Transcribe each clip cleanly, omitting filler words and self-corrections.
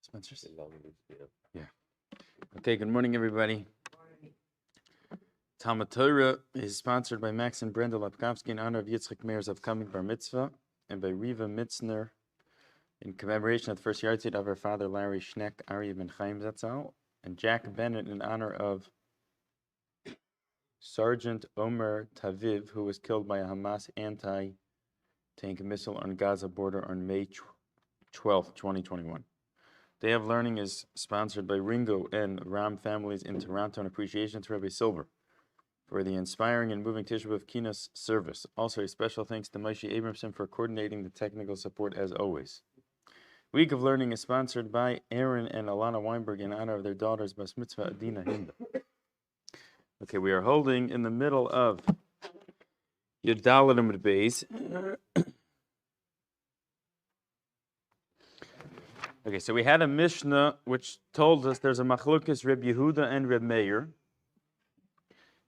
Sponsors? Yeah. Okay, good morning, everybody. Talmud Torah is sponsored by Max and Brenda Lapkovsky in honor of Yitzhak Meir's upcoming Bar Mitzva and by Riva Mitzner in commemoration of the first yartzheit of her father, Larry Schneck, Aryeh and Chaim Zatzal, and Jack Bennett in honor of Sargent Omer TAVIV, who was killed by a Hamas Anti-Tank Missile on Gaza border on May 12, 2021. Day of Learning is sponsored by Ringo and Rom Families in Toronto, and appreciation to Rabbi Silber for the inspiring and moving Tisha B'av kinos service. Also, a special thanks to Moishe Abramson for coordinating the technical support as always. Week of Learning is sponsored by Aaron and Alana Weinberg in honor of their daughters Bas Mitzvah Adina Hinda. Okay, we are holding in the middle of Yudaladim Beis. Okay, so we had a Mishnah which told us there's a machlokas Reb Yehuda and Reb Meir.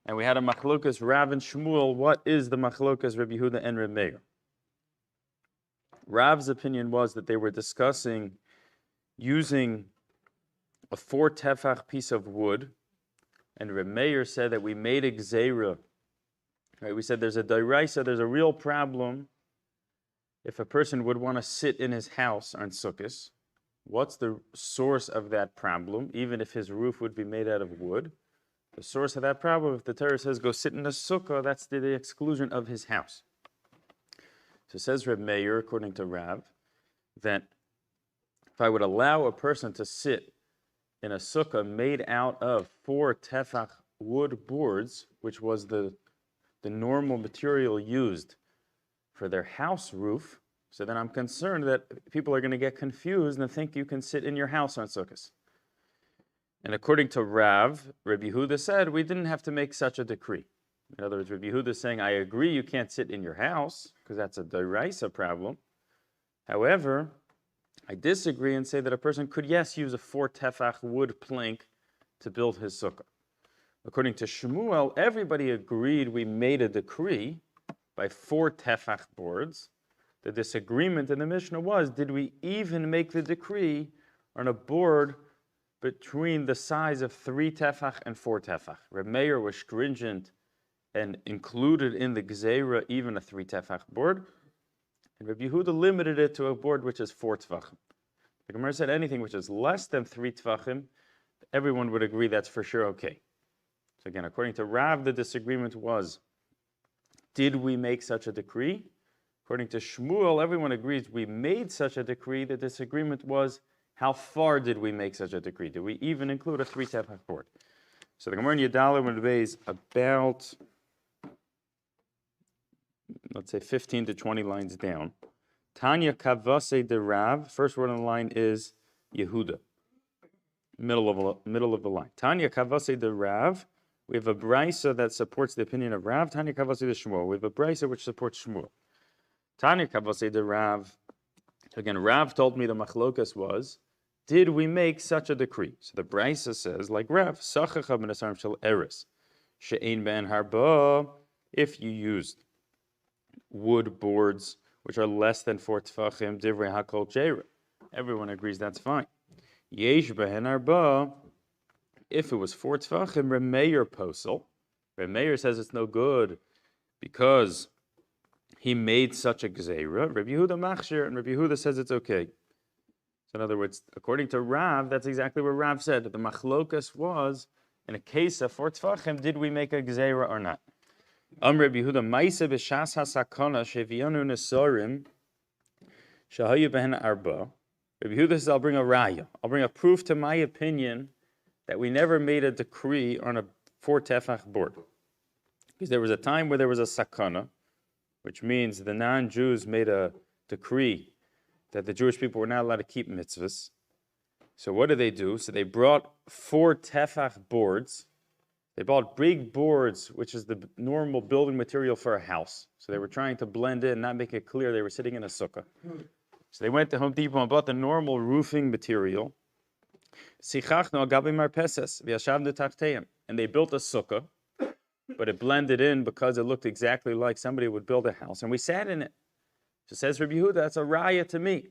And we had a machlokas Rav and Shmuel. What is the machlokas Reb Yehuda and Reb Meir? Rav's opinion was that they were discussing using a 4 tefach piece of wood. And Reb Meir said that we made a gzeira. Right? We said there's a doraisa, there's a real problem if a person would want to sit in his house on Sukkot. What's the source of that problem, even if his roof would be made out of wood? The source of that problem, if the Torah says go sit in a sukkah, that's the exclusion of his house. So says Reb Meir, according to Rav, that if I would allow a person to sit in a sukkah made out of 4 tefach wood boards, which was the normal material used for their house roof, so then I'm concerned that people are going to get confused and think you can sit in your house on Sukkot. And according to Rav, Rabbi Yehuda said we didn't have to make such a decree. In other words, Rabbi Yehuda is saying, I agree you can't sit in your house because that's a doraisa problem. However, I disagree and say that a person could, yes, use a 4 tefach wood plank to build his sukkah. According to Shmuel, everybody agreed we made a decree by 4 tefach boards. The disagreement in the Mishnah was, did we even make the decree on a board between the size of 3 tefach and 4 tefach? Reb Meir was stringent and included in the gzeira even a 3 tefach board. And Reb Yehuda limited it to a board which is 4 tefachim. The Gemara said anything which is less than 3 tefachim, everyone would agree that's for sure okay. So again, according to Rav, the disagreement was, did we make such a decree? According to Shmuel, everyone agrees we made such a decree. The disagreement was, how far did we make such a decree? Did we even include a 3 tefach board? So the Gemara in Yadalim is about, let's say, 15 to 20 lines down. Tanya Kavase de Rav, first word on the line is Yehuda. Middle of the line. Tanya Kavase de Rav. We have a brisa that supports the opinion of Rav. Tanya Kavase de Shmuel. We have a brisa which supports Shmuel. Tanya Kavase de Rav. Again, Rav told me the machlokas was, did we make such a decree? So the brisa says, like Rav, Succah b'nesarim shel eres, she'ein ben harba, if you used wood boards which are less than 4 tefachim, divrei hakol jera. Everyone agrees that's fine. Yesh behen harba, if it was 4 tefachim, Reb Meir posel. Reb Meir says it's no good because he made such a gzeira. Rabbi Yehuda machshir, and Rabbi Yehuda says it's okay. So in other words, according to Rav, that's exactly what Rav said. The machlokas was, in a case of 4 tefachim, did we make a gzeira or not? Rabbi Yehuda ma'aseh b'shas hasakana shevianu nesorim shahayu behen arba. Rabbi Yehuda says, I'll bring a raya. I'll bring a proof to my opinion that we never made a decree on a 4 tefach board. Because there was a time where there was a sakana, which means the non-Jews made a decree that the Jewish people were not allowed to keep mitzvahs. So what did they do? So they brought 4 tefach boards. They bought big boards, which is the normal building material for a house. So they were trying to blend in, not make it clear they were sitting in a sukkah. So they went to Home Depot and bought the normal roofing material. And they built a sukkah, but it blended in because it looked exactly like somebody would build a house. And we sat in it. So says Rabbi Yehuda, that's a raya to me.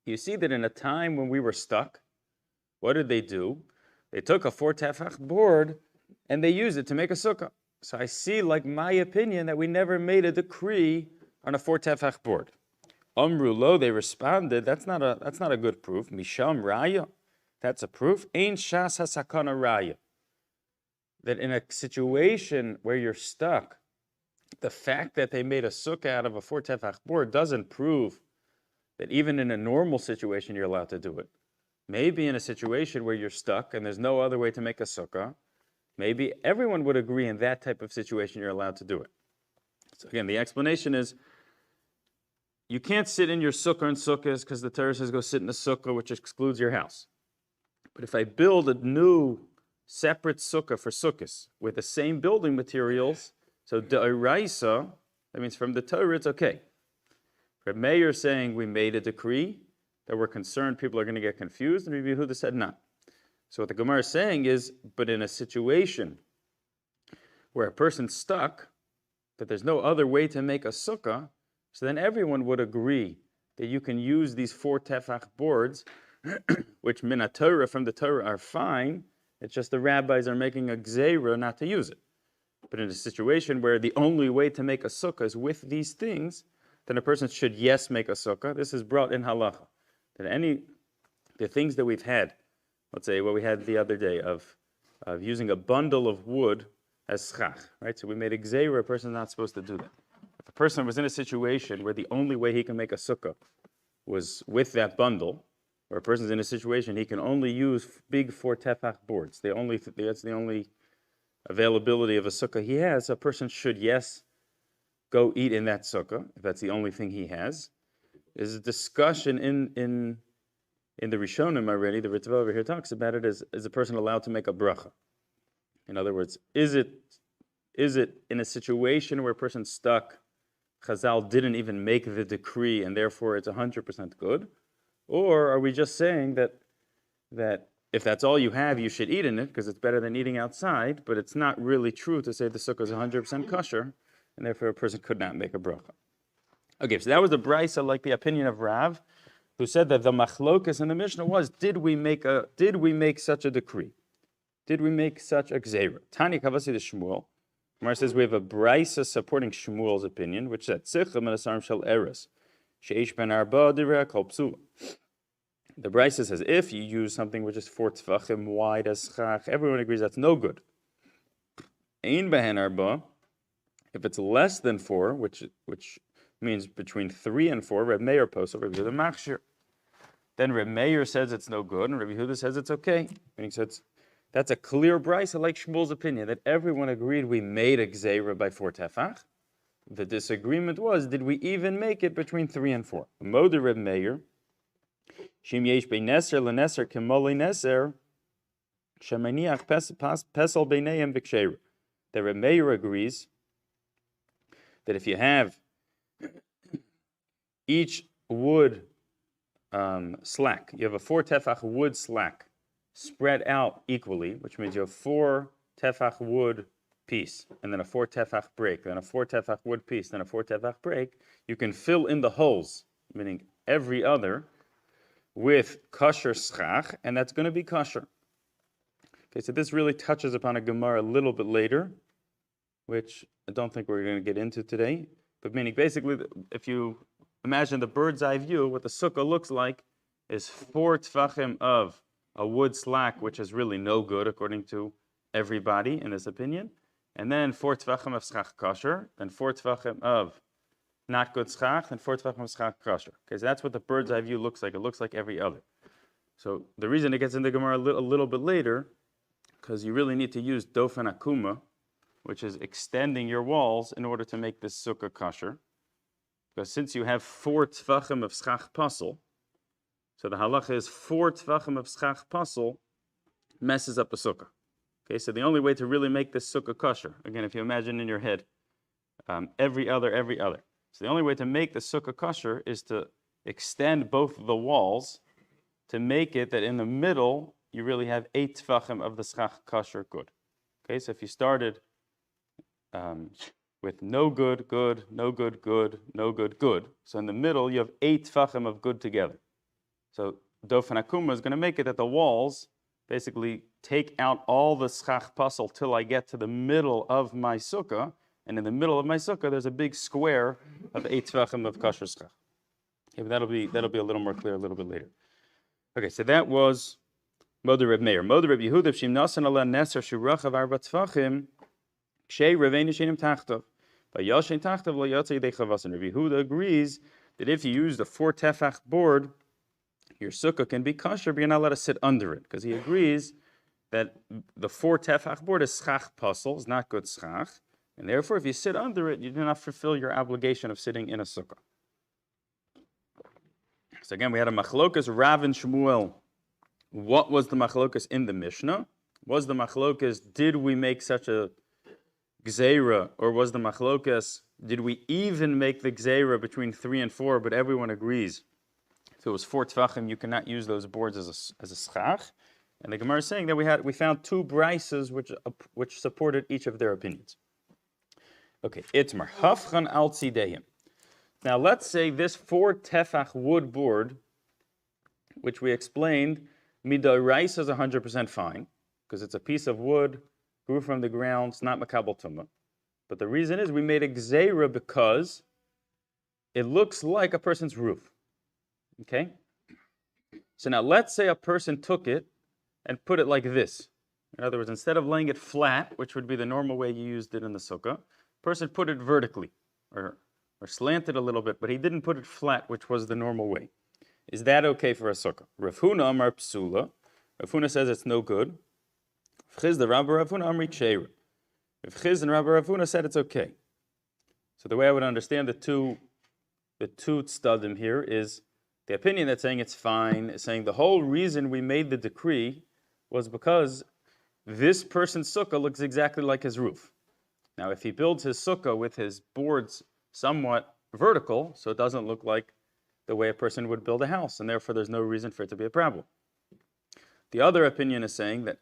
You see that in a time when we were stuck, what did they do? They took a 4 tefach board and they used it to make a sukkah. So I see, like my opinion, that we never made a decree on a 4 tefach board. Amru lo, they responded, that's not a good proof. Misham raya, that's a proof. Ein shas hasakana raya. That in a situation where you're stuck, the fact that they made a sukkah out of a 4 tefach board doesn't prove that even in a normal situation you're allowed to do it. Maybe in a situation where you're stuck and there's no other way to make a sukkah, maybe everyone would agree in that type of situation you're allowed to do it. So again, the explanation is you can't sit in your sukkah and sukkahs because the Torah says go sit in the sukkah, which excludes your house. But if I build a new separate sukkah for sukkahs with the same building materials, so da'iraisa, that means from the Torah it's okay. Rabbi Meir is saying we made a decree that we're concerned people are going to get confused, and Rabbi Yehuda said not. So what the Gemara is saying is, but in a situation where a person's stuck, that there's no other way to make a sukkah, so then everyone would agree that you can use these 4 tefach boards, which min Torah from the Torah are fine. It's just the rabbis are making a gzeira not to use it. But in a situation where the only way to make a sukkah is with these things, then a person should yes make a sukkah. This is brought in halacha. That the things that we've had, let's say what we had the other day of using a bundle of wood as schach, right? So we made a gzeira, a person's not supposed to do that. If a person was in a situation where the only way he can make a sukkah was with that bundle, or a person's in a situation he can only use big 4 tefach boards, that's the only availability of a sukkah he has, a person should yes go eat in that sukkah, if that's the only thing he has. There's a discussion in the Rishonim already. The Ritva over here talks about it. Is a person allowed to make a bracha? In other words, is it in a situation where a person's stuck, Chazal didn't even make the decree and therefore it's 100% good? Or are we just saying that if that's all you have, you should eat in it because it's better than eating outside, but it's not really true to say the sukkah is 100% kosher, and therefore a person could not make a bracha. Okay, so that was the brisa, like the opinion of Rav, who said that the machlokas in the Mishnah was, did we make such a decree? Did we make such a gzeira? Tani Kavasi the Shmuel. Gemara says we have a brisa supporting Shmuel's opinion, which said Succah menasarim shel eres sheish ben arba divrei kol psula. The brisa says if you use something which is 4 tefachim wide as schach, everyone agrees that's no good. Ein behen arba, if it's less than 4, which means between 3 and 4, Reb Meir posel, Reb Yehuda machshir. Then Reb Meir says it's no good, and Reb Yehuda says it's okay. And he says that's a clear brisa, like Shmuel's opinion, that everyone agreed we made a gzeira by 4 tefach. The disagreement was, did we even make it between 3 and 4? Mode Reb Meir, shim yesh bei neser leneser kemolei neser, shemaniach pesel beineim v'ksheira. The Reb Meir agrees that if you have each wood slack, you have a 4 tefach wood slack spread out equally, which means you have 4 tefach wood piece, and then a 4 tefach break, then a 4 tefach wood piece, then a 4 tefach break, you can fill in the holes, meaning every other, with kosher schach, and that's going to be kosher. Okay, so this really touches upon a Gemara a little bit later, which I don't think we're going to get into today, but meaning basically, if you imagine the bird's eye view, what the sukkah looks like is 4 tefachim of a wood slack, which is really no good according to everybody in this opinion, and then 4 tefachim of schach kosher, then 4 tefachim of not good schach, and 4 tefachim of schach kosher. Okay, so that's what the bird's eye view looks like. It looks like every other. So the reason it gets into Gemara a little bit later, because you really need to use dofen akuma, which is extending your walls in order to make this sukkah kosher. Because since you have 4 tefachim of schach pasel, so the halacha is 4 tefachim of schach pasel messes up the sukkah. Okay, so the only way to really make this sukkah kosher, again, if you imagine in your head, every other. So the only way to make the sukkah kosher is to extend both the walls to make it that in the middle you really have 8 tefachim of the schach kosher good. Okay, so if you started with no good, good, no good, good, no good, good, so in the middle you have 8 tefachim of good together. So Dofen Akuma is going to make it that the walls basically take out all the schach puzzle till I get to the middle of my sukkah, and in the middle of my sukkah there's a big square of 8 tvachim of kosher schach. Okay, but that'll be a little more clear a little bit later. Okay, so that was Moder Reb Meir. Moder Reb Yehuda Shim Nasan Allah Neser Shurachav Arba Tvachim Kshei Revein Shenim Tachtav Vayashin Tachtav Lo Yatzei Dei Chavasin. Reb Yehuda agrees that if you use the 4 tefach board, your sukkah can be kosher, but you're not allowed to sit under it, because he agrees that the 4 tefach board is schach puzzle, is not good schach, and therefore if you sit under it, you do not fulfill your obligation of sitting in a sukkah. So again, we had a machlokas Rav and Shmuel. What was the machlokas in the Mishnah? Was the machlokas, did we make such a gzeira, or was the machlokas, did we even make the gzeira between 3 and 4, but everyone agrees if it was 4 tvachim, you cannot use those boards as a schach? And the Gemara is saying that we found 2 brises which supported each of their opinions. Okay, Itmar hafchan al tzidehim. Now let's say this 4 tefach wood board, which we explained, midoraisa is 100% fine, because it's a piece of wood, grew from the ground, it's not makabel tumah. But the reason is we made a gzeira because it looks like a person's roof. Okay? So now let's say a person took it and put it like this. In other words, instead of laying it flat, which would be the normal way you used it in the sukkah, person put it vertically or slanted a little bit, but he didn't put it flat, which was the normal way. Is that okay for a sukkah? Rav Huna Amar Psula. Rav Huna says it's no good. Chiz the Rabbi Rav Huna Amri Cheira. If Chiz and Rabbi Rav Huna said it's okay. So the way I would understand the two tzdadim here is the opinion that's saying it's fine is saying the whole reason we made the decree was because this person's sukkah looks exactly like his roof. Now, if he builds his sukkah with his boards somewhat vertical, so it doesn't look like the way a person would build a house, and therefore there's no reason for it to be a problem. The other opinion is saying that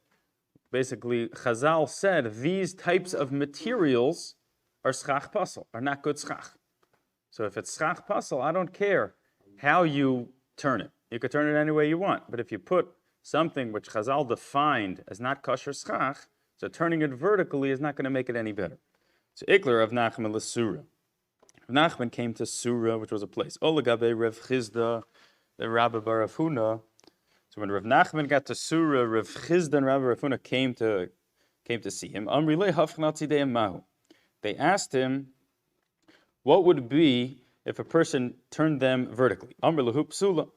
basically Chazal said these types of materials are schach pasal, are not good schach. So if it's schach pasal, I don't care how you turn it. You could turn it any way you want, but if you put something which Chazal defined as not kosher schach, so turning it vertically is not going to make it any better. So Ikler of Nachman l'Sura. Rav Nachman came to Surah, which was a place. Olagabe Rav Chizda, the Rabbi Bar Rav Huna. So when Rav Nachman got to Surah, Rav Chizda and Rabbi Rav Huna came to see him. Amri le hafchan tzidei mahu. They asked him, what would be if a person turned them vertically? Amri lehu psula.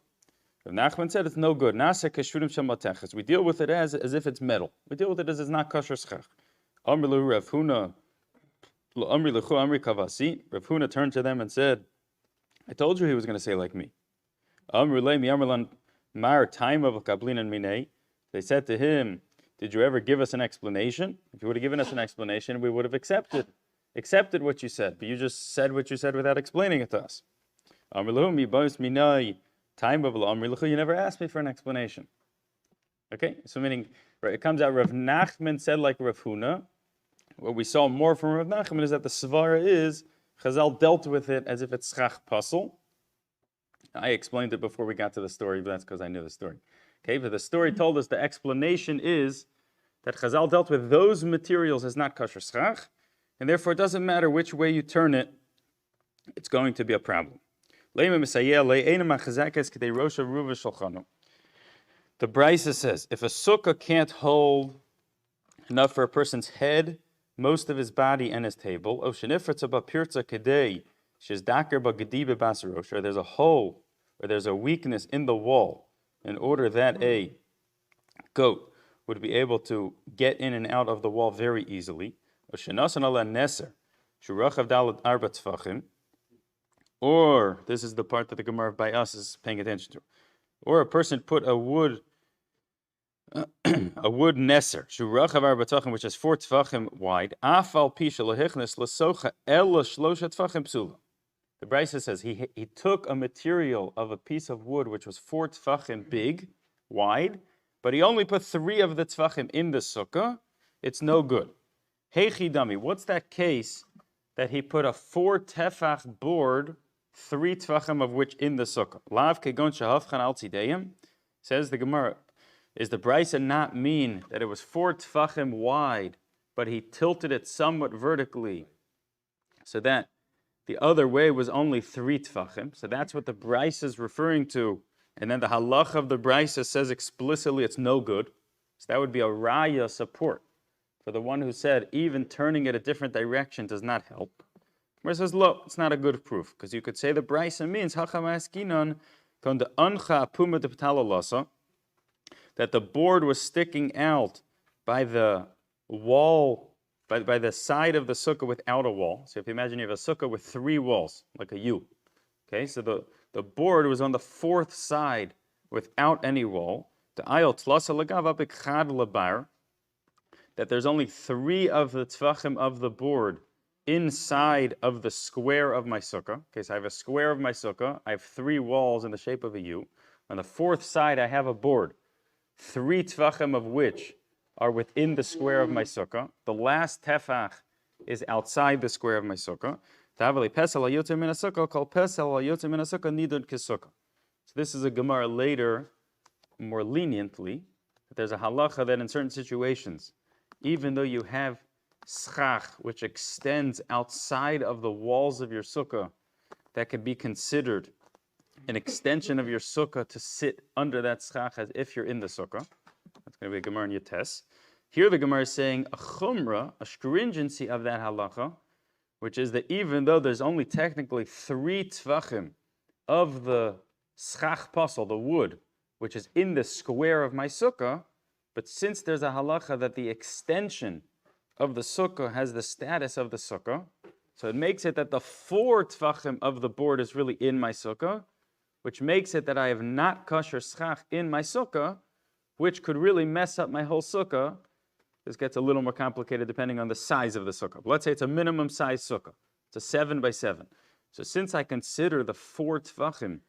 Rav Nachman said it's no good. Nasa kashurim shel mateches. We deal with it as if it's metal. We deal with it as it's not kosher schach. Amri lehu Rav Huna. Amri lechu amri kavasi. Rav Huna turned to them and said, I told you he was going to say like me. Amri le mi amrlan mar time of kablin and minei. They said to him, did you ever give us an explanation? If you would have given us an explanation, we would have accepted what you said. But you just said what you said without explaining it to us. Amri lehu mi bos minei. Time of Amri lechu. You never asked me for an explanation. Okay, so meaning, right, it comes out Rav Nachman said like Rav Huna. What we saw more from Rav Nachman is that the svara is Chazal dealt with it as if it's schach pasel. I explained it before we got to the story, but that's because I knew the story. Okay, but the story told us the explanation is that Chazal dealt with those materials as not kosher schach, and therefore it doesn't matter which way you turn it, it's going to be a problem. The Brisa says, if a sukkah can't hold enough for a person's head, most of his body, and his table, or there's a hole, or there's a weakness in the wall, in order that a goat would be able to get in and out of the wall very easily, or, this is the part that the Gemara by us is paying attention to, or a person put a wood neser, which is 4 tefachim wide, the Brisa says he took a material of a piece of wood which was 4 tefachim big, wide, but he only put 3 of the tefachim in the sukkah, it's no good. Hey Chidami, what's that case that he put a 4 tefach board 3 tvachim of which in the sukkah. Lav kegon shehavchan al tzideim, says the Gemara, is the brisa not mean that it was 4 tvachim wide, but he tilted it somewhat vertically, so that the other way was only 3 tvachim. So that's what the brisa is referring to. And then the halacha of the brisa says explicitly it's no good. So that would be a raya support for the one who said even turning it a different direction does not help. Where it says, look, it's not a good proof, because you could say the brisa means that the board was sticking out by the wall, by the side of the sukkah without a wall. So if you imagine you have a sukkah with 3 walls, like a U. Okay, so the board was on the 4th side without any wall. That there's only 3 of the tvachim of the board inside of the square of my sukkah. Okay, so I have a square of my sukkah. I have 3 walls in the shape of a U. On the 4th side, I have a board, 3 tvachim of which are within the square of my sukkah. The last tefach is outside the square of my sukkah. So this is a Gemara later, more leniently, that there's a halacha that in certain situations, even though you have schach, which extends outside of the walls of your sukkah, that can be considered an extension of your sukkah to sit under that schach as if you're in the sukkah. That's going to be a Gemara in Yates. Here the Gemara is saying a chumrah, a stringency of that halacha, which is that even though there's only technically 3 tvachim of the schach pasal, the wood, which is in the square of my sukkah, but since there's a halacha that the extension of the sukkah has the status of the sukkah, so it makes it that the 4 tvachim of the board is really in my sukkah, which makes it that I have not kosher schach in my sukkah, which could really mess up my whole sukkah. This gets a little more complicated depending on the size of the sukkah. But let's say it's a minimum size sukkah. It's a 7 by 7. So since I consider the 4 tvachim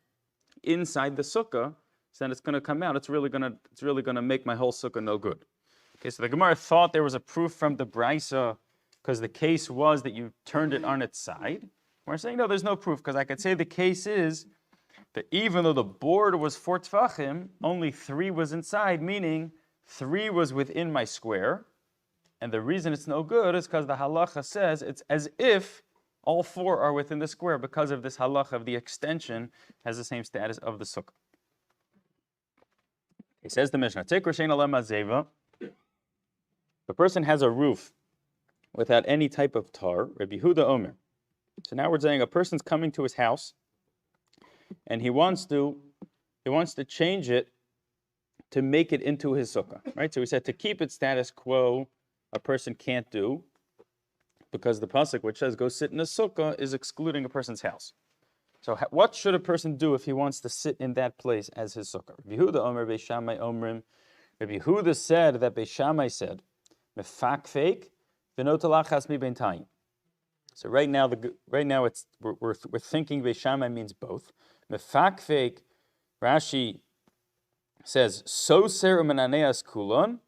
inside the sukkah, so then it's going to come out. It's really going to make my whole sukkah no good. Okay, so the Gemara thought there was a proof from the brisa because the case was that you turned it on its side. We're saying no, there's no proof, because I could say the case is that even though the board was 4 tvachim, only 3 was inside, meaning 3 was within my square. And the reason it's no good is because the halacha says it's as if all 4 are within the square, because of this halacha of the extension has the same status of the sukkah. He says the Mishnah, if a person has a roof without any type of tar, Rabbi Huda Omer. So now we're saying a person's coming to his house and he wants to change it to make it into his sukkah, right? So we said to keep it status quo, a person can't do, because the pasuk which says go sit in a sukkah is excluding a person's house. So what should a person do if he wants to sit in that place as his sukkah? Rabbi Huda Omer Beis Shammai Omrim. Rabbi Huda said that Beis Shammai said, "Mefakfek v'notalachas mi bentayim." So right now we're thinking Beis Shammai means both. Mefakfek, Rashi says soser u'menaneas kulon,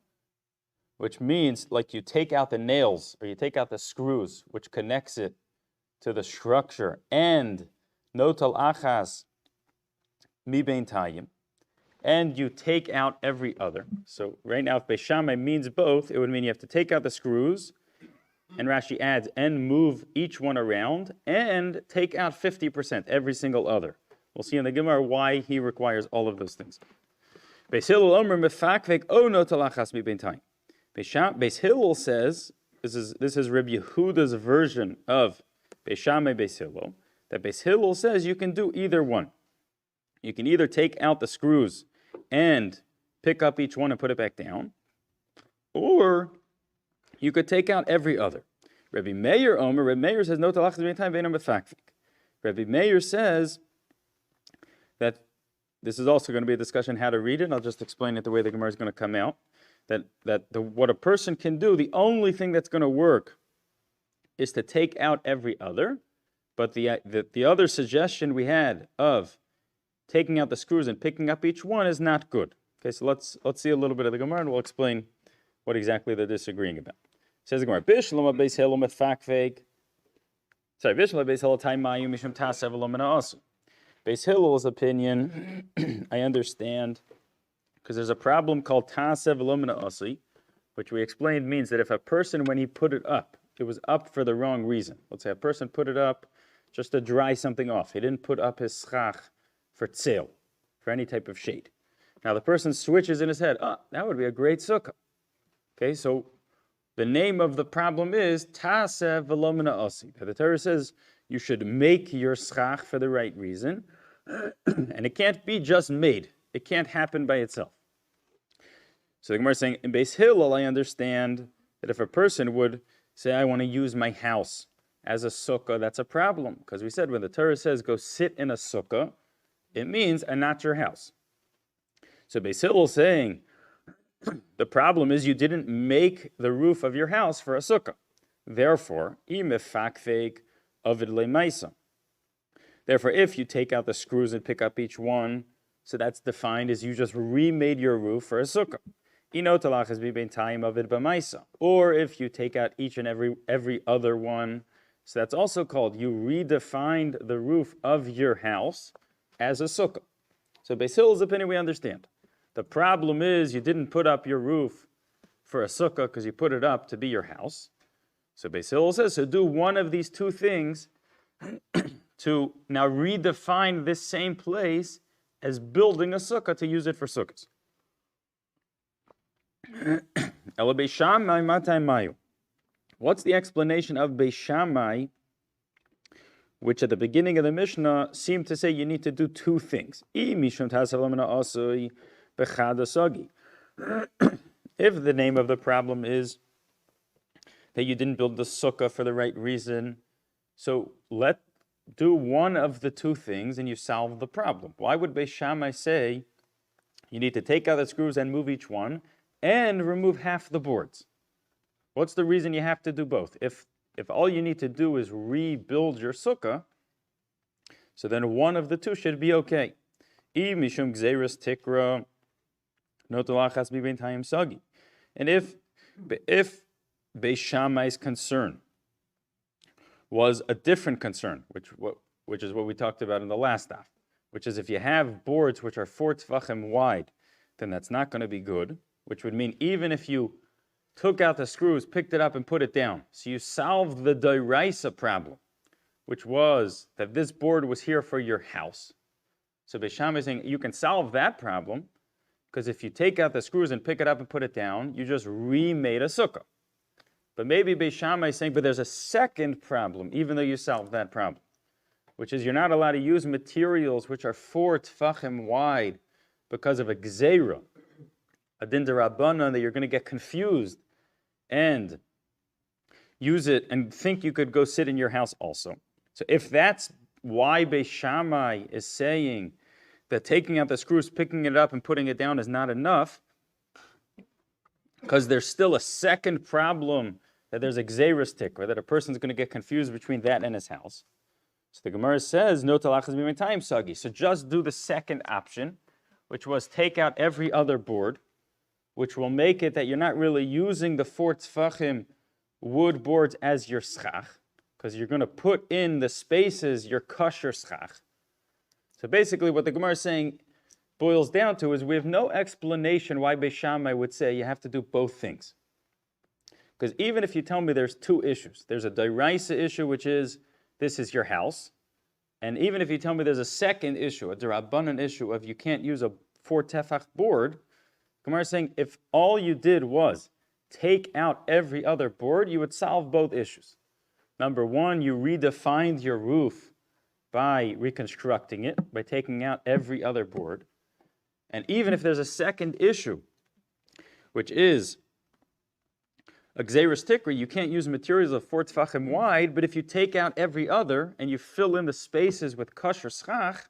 which means like you take out the nails or you take out the screws which connects it to the structure, and notal achas mi bentayim, and you take out every other. So right now, if Beis Shammai means both, it would mean you have to take out the screws, and Rashi adds, and move each one around, and take out 50%, every single other. We'll see in the Gemara why he requires all of those things. Beis Hillel Omer mefakvek o notal achas mi bentayim. Beis Hillel says, this is Rabbi Yehuda's version of Beis Shammai Beis Hillel, that Beis Hillel says you can do either one. You can either take out the screws and pick up each one and put it back down, or you could take out every other. Rabbi Meir Omer, Rabbi Meir says, no talachas b'intayim ve'eino mefakvek. Rabbi Meir says that this is also going to be a discussion how to read it. I'll just explain it the way the Gemara is going to come out. What a person can do, the only thing that's going to work is to take out every other. But the other suggestion we had of taking out the screws and picking up each one is not good. Okay, so let's see a little bit of the Gemara and we'll explain what exactly they're disagreeing about. It says the Gemara, Bishlama Beis Hillel mefakvek. Sorry, Vishla Beis Hillel Taimayu Mishum Tasev Alomina Asu. Beis Hillel's opinion, I understand, because there's a problem called Tasev Alomina Asu, which we explained means that if a person, when he put it was up for the wrong reason. Let's say a person put it up just to dry something off. He didn't put up his schach for tzel, for any type of shade. Now the person switches in his head, that would be a great sukkah. Okay, so the name of the problem is Tasev V'lo Asi. The Torah says you should make your schach for the right reason, and it can't be just made. It can't happen by itself. So the Gemara is saying, in Beis Hillel, I understand that if a person would say, I want to use my house as a sukkah, that's a problem. Because we said when the Torah says go sit in a sukkah, it means and not your house. So Beis Hillel is saying, the problem is you didn't make the roof of your house for a sukkah. Therefore, Therefore, if you take out the screws and pick up each one, so that's defined as you just remade your roof for a sukkah. Or if you take out each and every other one, so that's also called you redefined the roof of your house as a sukkah. So Beis Hillel's opinion we understand. The problem is you didn't put up your roof for a sukkah because you put it up to be your house. So Beis Hillel says, so do one of these two things to now redefine this same place as building a sukkah to use it for sukkahs. What's the explanation of Beis Shammai, which at the beginning of the Mishnah seemed to say you need to do two things? If the name of the problem is that you didn't build the sukkah for the right reason, so do one of the two things and you solve the problem. Why would Beis Shammai say you need to take out the screws and move each one and remove half the boards? What's the reason you have to do both? If all you need to do is rebuild your sukkah, so then one of the two should be okay. And if Beis Shammai's concern was a different concern, which is what we talked about in the last daf, which is if you have boards which are 4 tefachim wide, then that's not going to be good, which would mean even if you took out the screws, picked it up and put it down, so you solved the doraisa problem, which was that this board was here for your house. So Beis Shammai is saying you can solve that problem because if you take out the screws and pick it up and put it down, you just remade a sukkah. But maybe Beis Shammai is saying, but there's a second problem, even though you solved that problem, which is you're not allowed to use materials which are 4 tefachim wide because of a gzeira, a din d'Rabbanan, that you're going to get confused and use it and think you could go sit in your house also. So if that's why Beis Shammai is saying that taking out the screws, picking it up and putting it down is not enough, because there's still a second problem that there's a gzeiras tikra, that a person's going to get confused between that and his house. So the Gemara says, no talachas b'mentayim sagi. So just do the second option, which was take out every other board, which will make it that you're not really using the 4 tefachim wood boards as your schach, because you're going to put in the spaces your kosher schach. So basically what the Gemara is saying boils down to is we have no explanation why Beis Shammai would say you have to do both things. Because even if you tell me there's two issues, there's a doraisa issue, which is this is your house, and even if you tell me there's a second issue, a d'Rabbanan issue of you can't use a 4 tefach board, Gemara is saying if all you did was take out every other board, you would solve both issues. Number one, you redefined your roof by reconstructing it, by taking out every other board. And even if there's a second issue, which is a gzeiras tikra, you can't use materials of 4 tefachim wide, but if you take out every other and you fill in the spaces with kosher schach,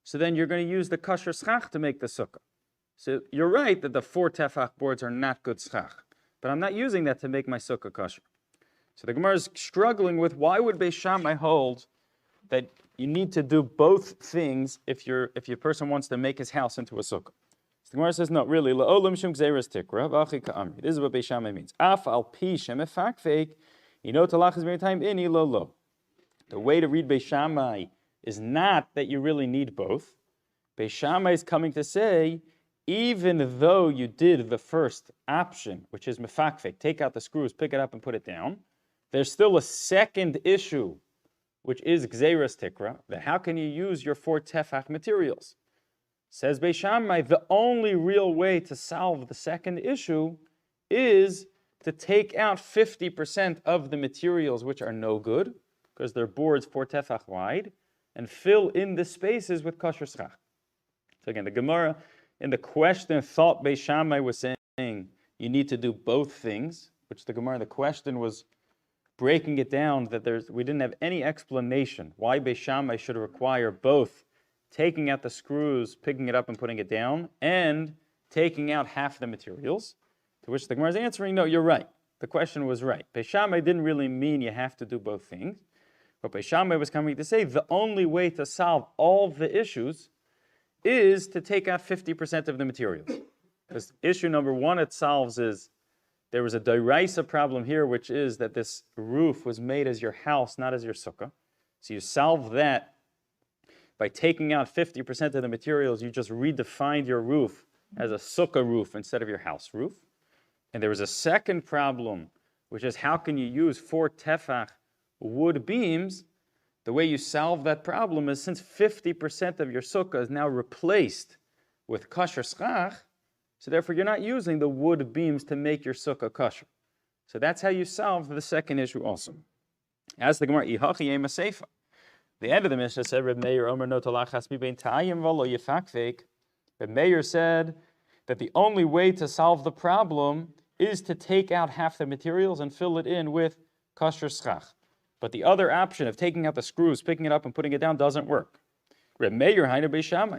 so then you're going to use the kosher schach to make the sukkah. So you're right that the 4 tefach boards are not good schach, but I'm not using that to make my sukkah kosher. So the Gemara is struggling with why would Beis Shammai hold that you need to do both things if your person wants to make his house into a sukkah. So the Gemara says, no, really, la'olam shum gzeiras tikra, v'achi ka'amri. This is what Beis Shammai means. Af al pi shem efakfeik, ino talachas b'mentayim ini lo lo. The way to read Beis Shammai is not that you really need both. Beis Shammai is coming to say, even though you did the first option, which is mefakfek, take out the screws, pick it up and put it down, there's still a second issue, which is gzeiras tikra, that how can you use your 4 tefach materials? Says Beis Shammai, the only real way to solve the second issue is to take out 50% of the materials which are no good, because they're boards 4 tefach wide, and fill in the spaces with kosher schach. So again, the Gemara in the question thought Beis Shammai was saying you need to do both things, which the Gemara in the question was breaking it down that we didn't have any explanation why Beis Shammai should require both taking out the screws, picking it up and putting it down, and taking out half the materials. To which the Gemara is answering, no, you're right. The question was right. Beis Shammai didn't really mean you have to do both things. But Beis Shammai was coming to say the only way to solve all the issues is to take out 50% of the materials. Because issue number one it solves is there was a d'oraisa problem here, which is that this roof was made as your house, not as your sukkah. So you solve that by taking out 50% of the materials. You just redefined your roof as a sukkah roof instead of your house roof. And there was a second problem, which is how can you use 4 tefach wood beams? The way you solve that problem is since 50% of your sukkah is now replaced with kosher schach, so therefore you're not using the wood beams to make your sukkah kosher. So that's how you solve the second issue also. As the Gemara, Ihachi Yema Seifa. The end of the Mishnah said, Rabbi Meir, Omer no talachas mi bein ta'ayim v'lo yefakfek. Rabbi Meir said that the only way to solve the problem is to take out half the materials and fill it in with kosher schach. But the other option of taking out the screws, picking it up and putting it down doesn't work. Reb Meir Haina Beis Shammai.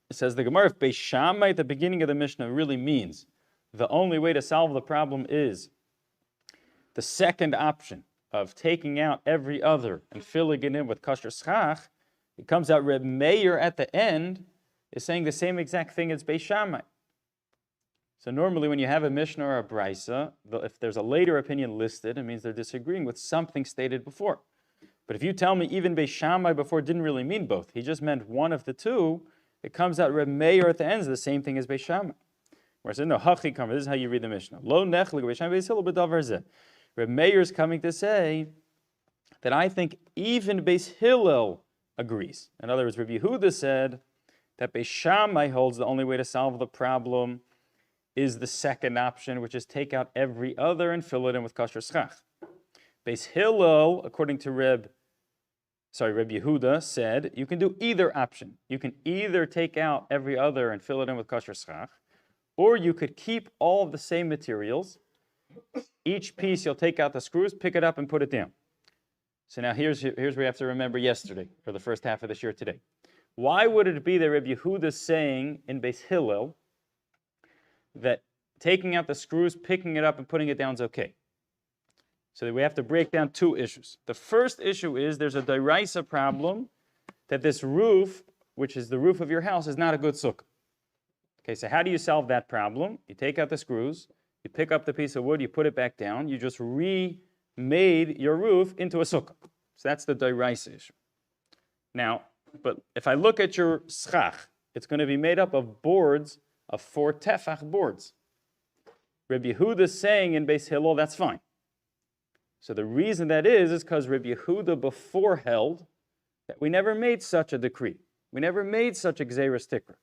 It says the Gemara, if Beis Shammai at the beginning of the Mishnah really means the only way to solve the problem is the second option of taking out every other and filling it in with kosher schach, it comes out Reb Meir at the end is saying the same exact thing as Beis Shammai. So normally when you have a Mishnah or a Brisa, if there's a later opinion listed, it means they're disagreeing with something stated before. But if you tell me even Beis Shammai before didn't really mean both, he just meant one of the two, it comes out Reb Meir at the end is the same thing as Beis Shammai. Where I said, no, Hachi Kamar, this is how you read the Mishnah. Lo nechlik Beis Shammai Beis Hillel b'davar zeh. Reb Meir is coming to say that I think even Beis Hillel agrees. In other words, Rabbi Yehuda said that Beis Shammai holds the only way to solve the problem is the second option, which is take out every other and fill it in with kosher schach. Beis Hillel, according to Reb Yehuda, said you can do either option. You can either take out every other and fill it in with kosher schach, or you could keep all of the same materials. Each piece you'll take out the screws, pick it up and put it down. So now here's where we have to remember yesterday, or the first half of this year today. Why would it be that Reb Yehuda is saying in Beis Hillel that taking out the screws, picking it up, and putting it down is okay? So we have to break down two issues. The first issue is there's a d'oraisa problem that this roof, which is the roof of your house, is not a good sukkah. Okay, so how do you solve that problem? You take out the screws, you pick up the piece of wood, you put it back down, you just remade your roof into a sukkah. So that's the d'oraisa issue. Now, but if I look at your schach, it's going to be made up of boards, of 4 tefach boards. Rabbi Yehuda is saying in Beis Hillel, that's fine. So the reason that is because Rabbi Yehuda before held that we never made such a decree. We never made such a gzeiras tikra.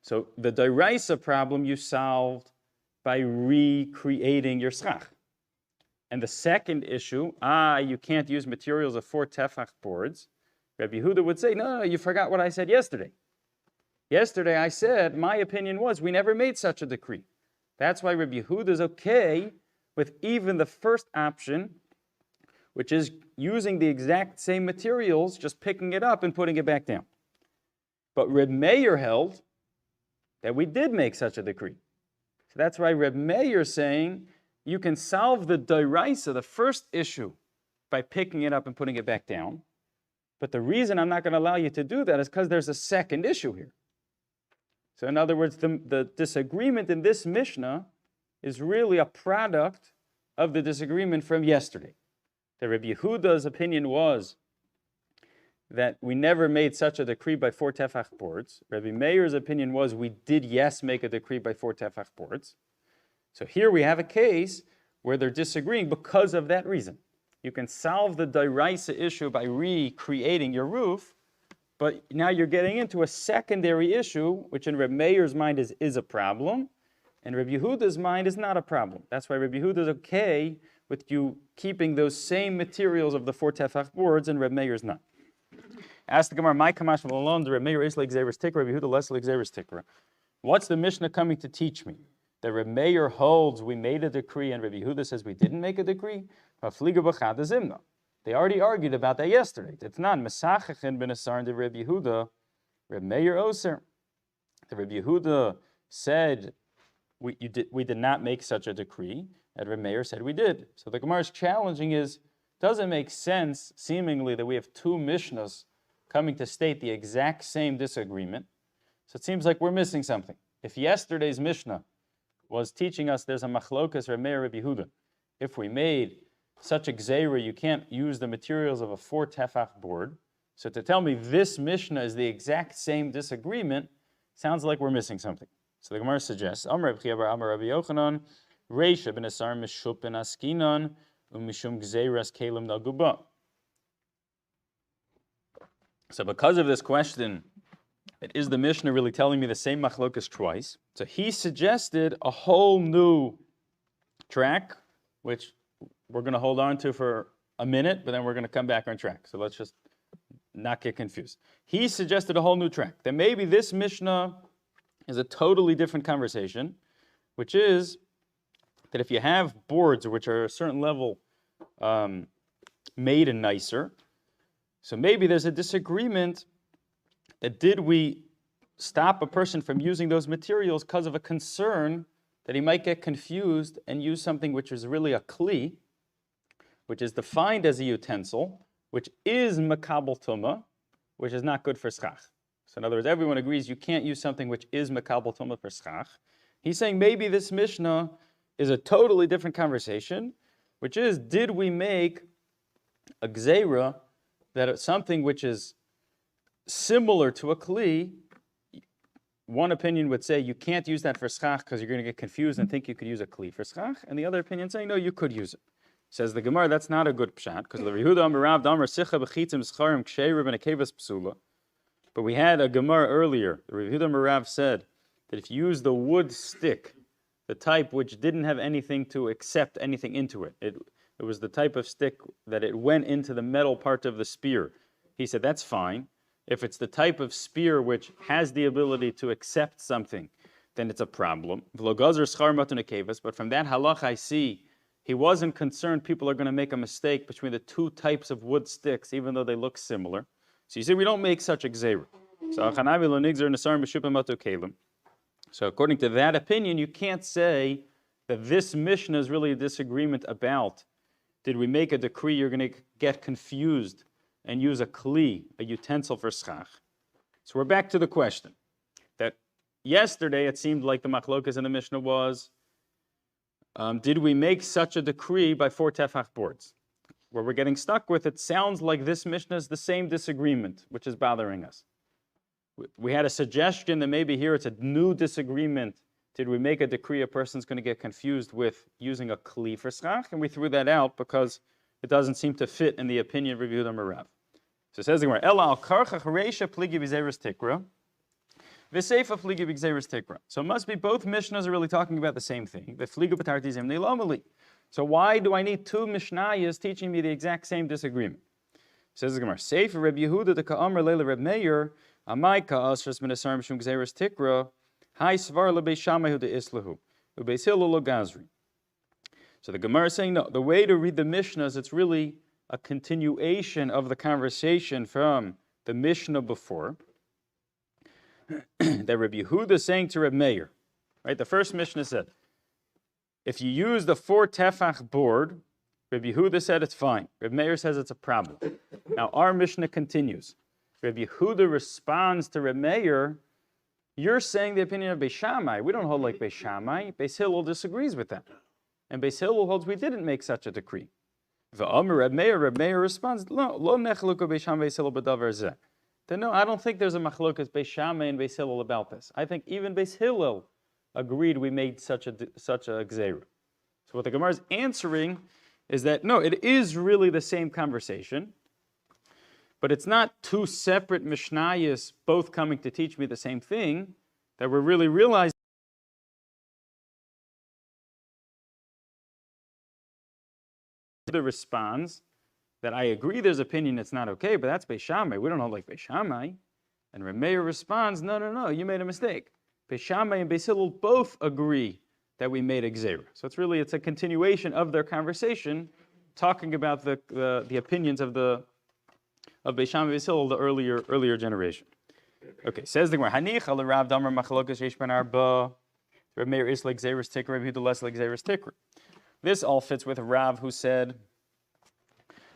So the d'oraisa problem you solved by recreating your schach. And the second issue, you can't use materials of 4 tefach boards. Rabbi Yehuda would say, no, you forgot what I said yesterday. Yesterday I said, my opinion was, we never made such a decree. That's why Rabbi Yehuda is okay with even the first option, which is using the exact same materials, just picking it up and putting it back down. But Reb Meir held that we did make such a decree. So that's why Reb Meir is saying you can solve the d'oraisa, the first issue, by picking it up and putting it back down. But the reason I'm not going to allow you to do that is because there's a second issue here. So in other words, the disagreement in this Mishnah is really a product of the disagreement from yesterday. that Rabbi Yehuda's opinion was that we never made such a decree by 4 tefach boards. Rabbi Meir's opinion was we did, yes, make a decree by 4 tefach boards. So here we have a case where they're disagreeing because of that reason. You can solve the Dairaisa issue by recreating your roof, but now you're getting into a secondary issue, which in Rabbi Meir's mind is a problem, and Rabbi Yehuda's mind is not a problem. That's why Rabbi Yehuda is okay with you keeping those same materials of the 4 tefach boards, and Rabbi Meir's not. Ask the Gemara, my kamash alone, Rabbi Meir is like Xeris Tikra, Rabbi Yehuda less like Xeris Tikra. What's the Mishnah coming to teach me? That Rabbi Meir holds we made a decree, and Rabbi Yehuda says we didn't make a decree? They already argued about that yesterday. It's not Mesachachin ben Asar to Rabbi Yehuda, Rabbi Meir Oser. The Rabbi Yehuda said we did not make such a decree, and Rabbi Meir said we did. So the Gemara's challenging is, doesn't make sense, seemingly, that we have two Mishnahs coming to state the exact same disagreement. So it seems like we're missing something. If yesterday's Mishnah was teaching us there's a machlokas Rabbi Meir Rabbi Yehuda, if we made such a gzeira, you can't use the materials of a 4 tefach board. So to tell me this Mishnah is the exact same disagreement sounds like we're missing something. So the Gemara suggests, Amar Rabbi Chiya Amar Rabbi Yochanan, Reisha ben Asar Mishup ben Askinan, Umishum Gzeiras Kalim Naguba. So because of this question, is the Mishnah really telling me the same machlokas twice? So he suggested a whole new track, which we're going to hold on to for a minute, but then we're going to come back on track. So let's just not get confused. He suggested a whole new track. That maybe this Mishnah is a totally different conversation, which is that if you have boards which are a certain level made and nicer, so maybe there's a disagreement that did we stop a person from using those materials because of a concern that he might get confused and use something which is really a kli, which is defined as a utensil, which is makabel tumah, which is not good for schach. So in other words, everyone agrees you can't use something which is makabel tumah for schach. He's saying maybe this Mishnah is a totally different conversation, which is, did we make a gzeira that it's something which is similar to a kli? One opinion would say you can't use that for schach because you're going to get confused and think you could use a kli for schach, and the other opinion saying no, you could use it. Says the Gemara, that's not a good pshat, because the Yehuda Amar Rav Damar Sicha B'chitzim Scharim Ksheir Ben Akevas Psula. But we had a Gemara earlier. The Yehuda Amar Rav said that if you use the wood stick, the type which didn't have anything to accept anything into it, it was the type of stick that it went into the metal part of the spear. He said that's fine. If it's the type of spear which has the ability to accept something, then it's a problem. But from that halach I see he wasn't concerned people are going to make a mistake between the two types of wood sticks, even though they look similar. So you see, we don't make such a gzeira. So according to that opinion, you can't say that this Mishnah is really a disagreement about, did we make a decree you're going to get confused and use a kli, a utensil for schach. So we're back to the question that yesterday it seemed like the machlokas in the Mishnah was, did we make such a decree by 4 tefach boards? Where we're getting stuck with, it sounds like this Mishnah is the same disagreement, which is bothering us. We had a suggestion that maybe here it's a new disagreement. Did we make a decree a person's going to get confused with using a kli for schach? And we threw that out because it doesn't seem to fit in the opinion of Rabbi Yehuda Merav. So it says the Gemara, Ela al karcha chareisha pligi b'zeres tikra, v'seifa pligi b'zeres tikra. So it must be both Mishnahs are really talking about the same thing. The fligu b'tartizim ne'lomali. So why do I need two Mishnayos teaching me the exact same disagreement? Says the Gemara, Seifa Rabbi Yehuda the ka'amar leila Reb Meir, amai ka'asras min asar mishum gzeres tikra, hai svar lebeis shammai hu de islahu, ubeis hillel lo gazri. So the Gemara is saying, no, the way to read the Mishnahs, it's really a continuation of the conversation from the Mishnah before. That Rabbi Yehuda is saying to Reb Meir, right? The first Mishnah said, if you use the 4 tefach board, Rabbi Yehuda said it's fine. Reb Meir says it's a problem. Now our Mishnah continues. Rabbi Yehuda responds to Reb Meir, you're saying the opinion of Beis Shammai. We don't hold like Beis Shammai. Beis Hillel disagrees with that. And Beis Hillel holds we didn't make such a decree. Reb Meir responds, no, lo nechluko Beis Shammai Beis Hillel b'davar zeh. Then no, I don't think there's a machlokas Beis Shammai and Beis Hillel about this. I think even Beis Hillel agreed we made such a gzeira. So what the Gemara is answering is that no, it is really the same conversation, but it's not two separate mishnayos both coming to teach me the same thing, that we're really realizing. The responds that I agree there's opinion it's not okay, but that's Beis Shammai. We don't hold like Beis Shammai. And Reb Meir responds, no, you made a mistake. Beis Shammai and Beis Hillel both agree that we made a gzeira. So it's a continuation of their conversation, talking about the opinions of Beis Shammai and Beis Hillel, the earlier generation. Okay, says the Gemara, Hanicha l'Rav Damar machlokas yesh ben arba. Reb Meir is like gzeiras tikra, Reb Yehuda less like gzeiras tikra. This all fits with Rav, who said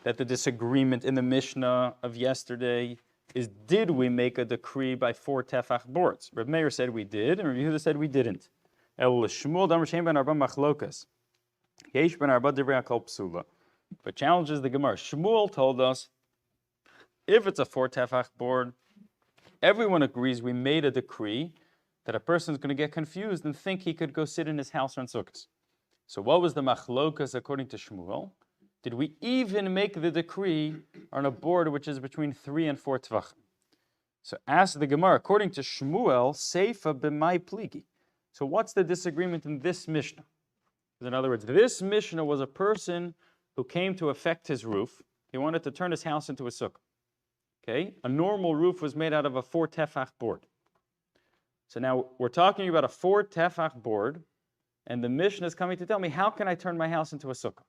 that the disagreement in the Mishnah of yesterday is, did we make a decree by 4 tefach boards? Reb Meir said we did, and Reb Yehuda said we didn't. But challenges the Gemara. Shmuel told us, if it's a 4 tefach board, everyone agrees we made a decree that a person is going to get confused and think he could go sit in his house on Sukkot. So what was the machlokas according to Shmuel? Did we even make the decree on a board which is between 3 and 4 tvachim? So ask the Gemara, according to Shmuel, seifa b'mai pligi. So what's the disagreement in this Mishnah? In other words, this Mishnah was a person who came to affect his roof. He wanted to turn his house into a sukkah. Okay? A normal roof was made out of a 4 tefach board. So now we're talking about a 4 tefach board, and the Mishnah is coming to tell me, how can I turn my house into a sukkah?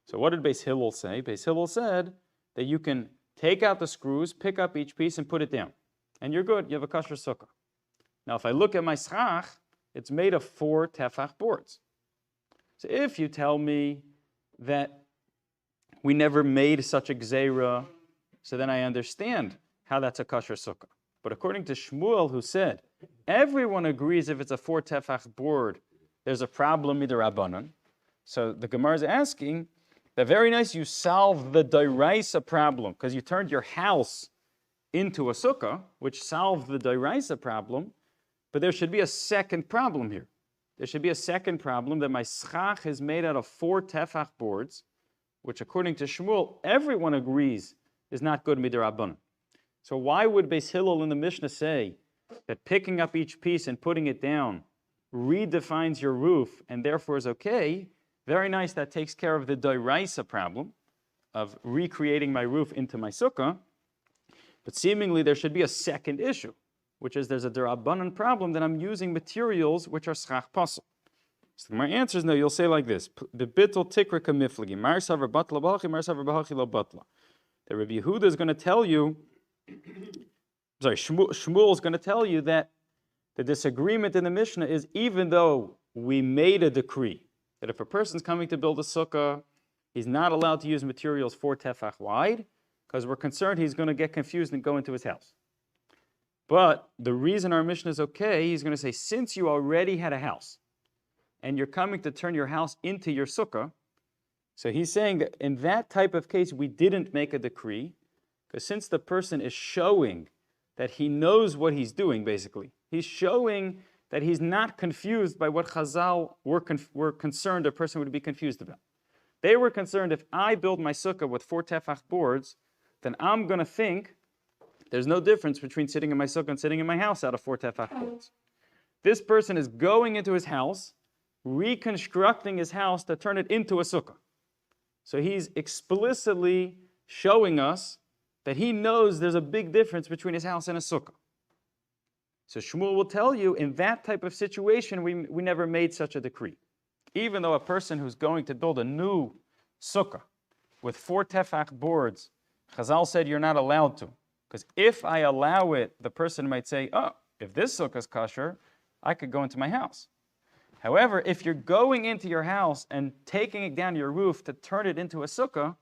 So what did Beis Hillel say? Beis Hillel said that you can take out the screws, pick up each piece, and put it down. And you're good. You have a kosher sukkah. Now, if I look at my schach, it's made of 4 tefach boards. So if you tell me that we never made such a gzeira, so then I understand how that's a kosher sukkah. But according to Shmuel, who said, everyone agrees if it's a 4 tefach board, there's a problem midrabanan. So the Gemara is asking that very nice, you solved the doraisa problem because you turned your house into a sukkah, which solved the doraisa problem. But there should be a second problem here. There should be a second problem that my schach is made out of 4 tefach boards, which according to Shmuel, everyone agrees is not good midrabanan. So why would Beis Hillel in the Mishnah say that picking up each piece and putting it down redefines your roof and therefore is okay? Very nice, that takes care of the doraisa problem of recreating my roof into my sukkah. But seemingly there should be a second issue, which is there's a derabanan problem that I'm using materials which are schach pasel. So my answer is no, you'll say like this. Bebitul tikra kamiflagi. Mar savar batla b'hachi, mar savar b'hachi lo batla. The Rabbi Yehuda is going to tell you, Shmuel is going to tell you that the disagreement in the Mishnah is, even though we made a decree that if a person's coming to build a sukkah, he's not allowed to use materials 4 tefach wide, because we're concerned he's going to get confused and go into his house. But the reason our Mishnah is okay, he's going to say, since you already had a house, and you're coming to turn your house into your sukkah, so he's saying that in that type of case, we didn't make a decree, because since the person is showing that he knows what he's doing, basically, he's showing that he's not confused by what Chazal were concerned a person would be confused about. They were concerned, if I build my sukkah with 4 tefach boards, then I'm going to think there's no difference between sitting in my sukkah and sitting in my house out of 4 tefach boards. This person is going into his house, reconstructing his house to turn it into a sukkah. So he's explicitly showing us that he knows there's a big difference between his house and a sukkah. So Shmuel will tell you, in that type of situation, we never made such a decree. Even though a person who's going to build a new sukkah with 4 tefach boards, Chazal said you're not allowed to. Because if I allow it, the person might say, oh, if this sukkah is kosher, I could go into my house. However, if you're going into your house and taking it down your roof to turn it into a sukkah,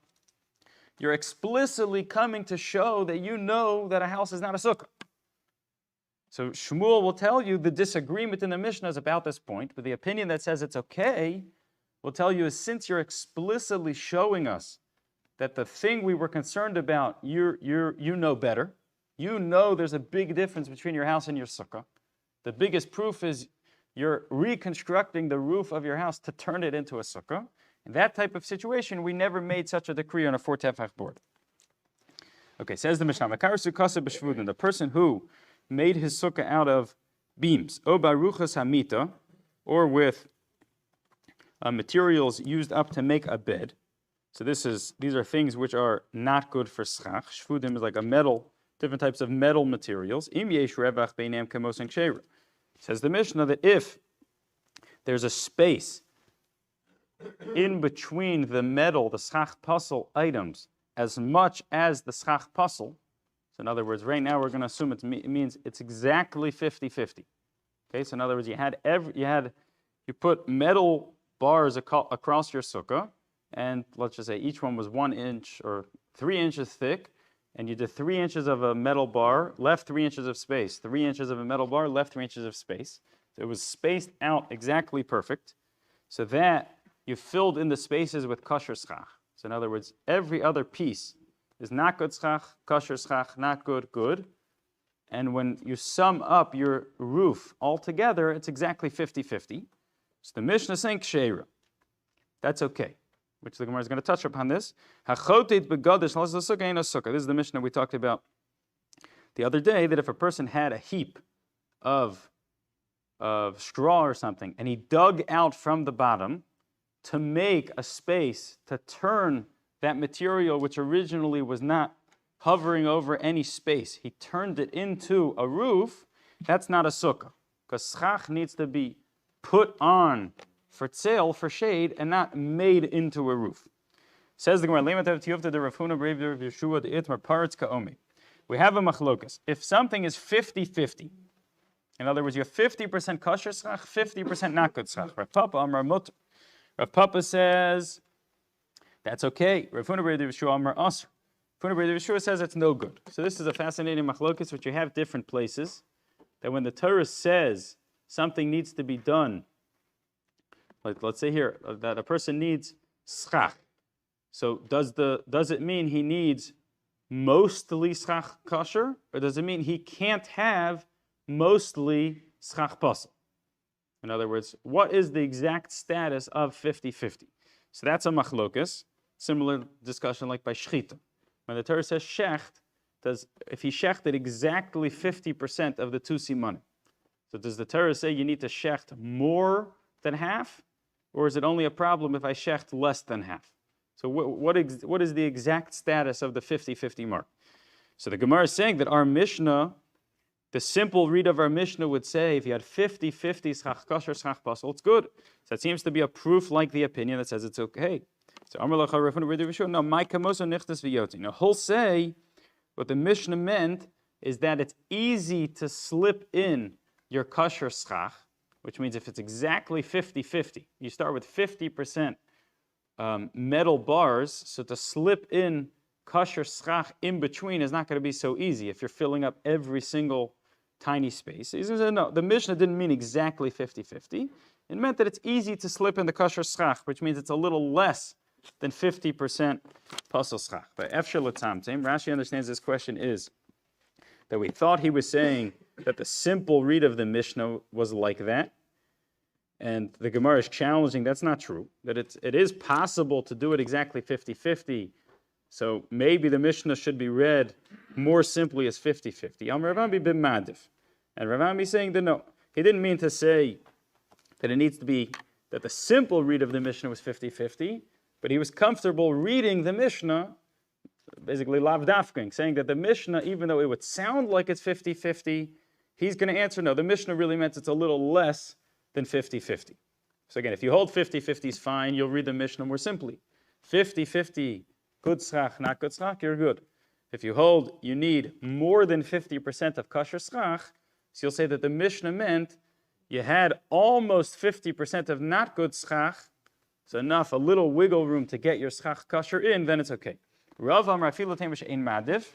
you're explicitly coming to show that you know that a house is not a sukkah. So Shmuel will tell you the disagreement in the Mishnah is about this point, but the opinion that says it's okay will tell you is, since you're explicitly showing us that the thing we were concerned about, you know better. You know there's a big difference between your house and your sukkah. The biggest proof is you're reconstructing the roof of your house to turn it into a sukkah. In that type of situation, we never made such a decree on a 4 tefach board. Okay, says the Mishnah, the person who made his sukkah out of beams, o baruchas hamita, or with materials used up to make a bed. So these are things which are not good for schach. Shvudim is like a metal, different types of metal materials. Im yesh revach beinam kemos and ksheira. Says the Mishnah that if there's a space in between the metal, the schach puzzle items, as much as the schach puzzle, so in other words, right now we're going to assume it means it's exactly 50-50. Okay, so in other words, you put metal bars across your sukkah, and let's just say each one was 1 inch or 3 inches thick, and you did 3 inches of a metal bar, left 3 inches of space, 3 inches of a metal bar, left 3 inches of space. So it was spaced out exactly perfect, so that you filled in the spaces with kosher schach. So in other words, every other piece is not good schach, kosher schach, not good, good. And when you sum up your roof altogether, it's exactly 50-50. So the Mishnah is saying ksheira. That's okay. Which the Gemara is going to touch upon this. This is the Mishnah we talked about the other day, that if a person had a heap of straw or something, and he dug out from the bottom to make a space to turn that material, which originally was not hovering over any space, he turned it into a roof, that's not a sukkah. Because schach needs to be put on for tzel, for shade, and not made into a roof. Says the Gemara, we have a machlokas. If something is 50-50, in other words, you have 50% kosher schach, 50% not good schach. Rav Papa says, that's okay. Rav Yeshua says it's no good. So this is a fascinating machlokas, which you have different places, that when the Torah says something needs to be done, like let's say here, that a person needs schach. So does it mean he needs mostly schach kosher, or does it mean he can't have mostly schach pasel? In other words, what is the exact status of 50-50? So that's a machlokas. Similar discussion like by shchita. When the Torah says shecht, if he shechted exactly 50% of the 2 simanim. So does the Torah say you need to shecht more than half? Or is it only a problem if I shecht less than half? So what is the exact status of the 50-50 mark? So the Gemara is saying that our Mishnah, the simple read of our Mishnah would say, if you had 50-50 schach kosher, schach pasel, it's good. So it seems to be a proof like the opinion that says it's okay. So no, my kamoso nichtas v'yoti. Now he'll say, what the Mishnah meant is that it's easy to slip in your kosher schach, which means if it's exactly 50-50, you start with 50% metal bars, so to slip in kosher schach in between is not going to be so easy if you're filling up every single tiny space. He says, no, the Mishnah didn't mean exactly 50-50. It meant that it's easy to slip in the kosher schach, which means it's a little less than 50% pasel schach. But Efshel L'Tamtim, Rashi understands this question is that we thought he was saying that the simple read of the Mishnah was like that, and the Gemara is challenging that's not true, that it is possible to do it exactly 50-50, so maybe the Mishnah should be read more simply as 50-50. Rav Ami bin Madif. And Rav Ami is saying that no, he didn't mean to say that it needs to be, that the simple read of the Mishnah was 50-50, but he was comfortable reading the Mishnah, basically lav dafking, saying that the Mishnah, even though it would sound like it's 50-50, he's going to answer, no, the Mishnah really meant it's a little less than 50-50. So again, if you hold 50-50 is fine, you'll read the Mishnah more simply. 50-50, good schach, not good schach, you're good. If you hold you need more than 50% of kosher schach, so you'll say that the Mishnah meant you had almost 50% of not good schach, so enough, a little wiggle room to get your schach kosher in, then it's okay. Rav Amar afilu temish ein madif.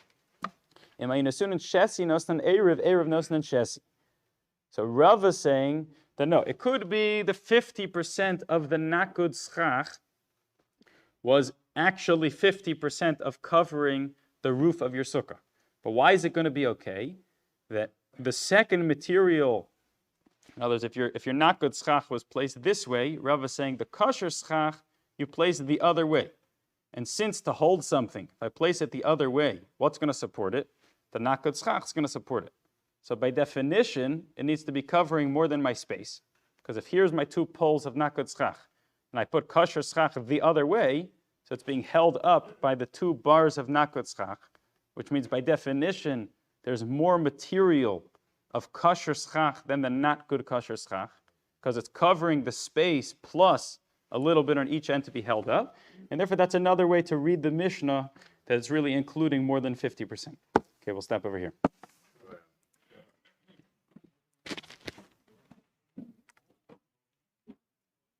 So Rav is saying that no, it could be the 50% of the not good schach was actually 50% of covering the roof of your sukkah. But why is it going to be okay? That the second material, in other words, if your not good schach was placed this way, Rav is saying the kosher schach, you place it the other way. And since to hold something, if I place it the other way, what's going to support it? The not good schach is going to support it. So by definition, it needs to be covering more than my space. Because if here's my two poles of not good schach, and I put kosher schach the other way, so it's being held up by the two bars of not good schach, which means by definition, there's more material of kosher schach than the not good kosher schach, because it's covering the space plus a little bit on each end to be held up. And therefore, that's another way to read the Mishnah that it's really including more than 50%. Okay, we'll stop over here.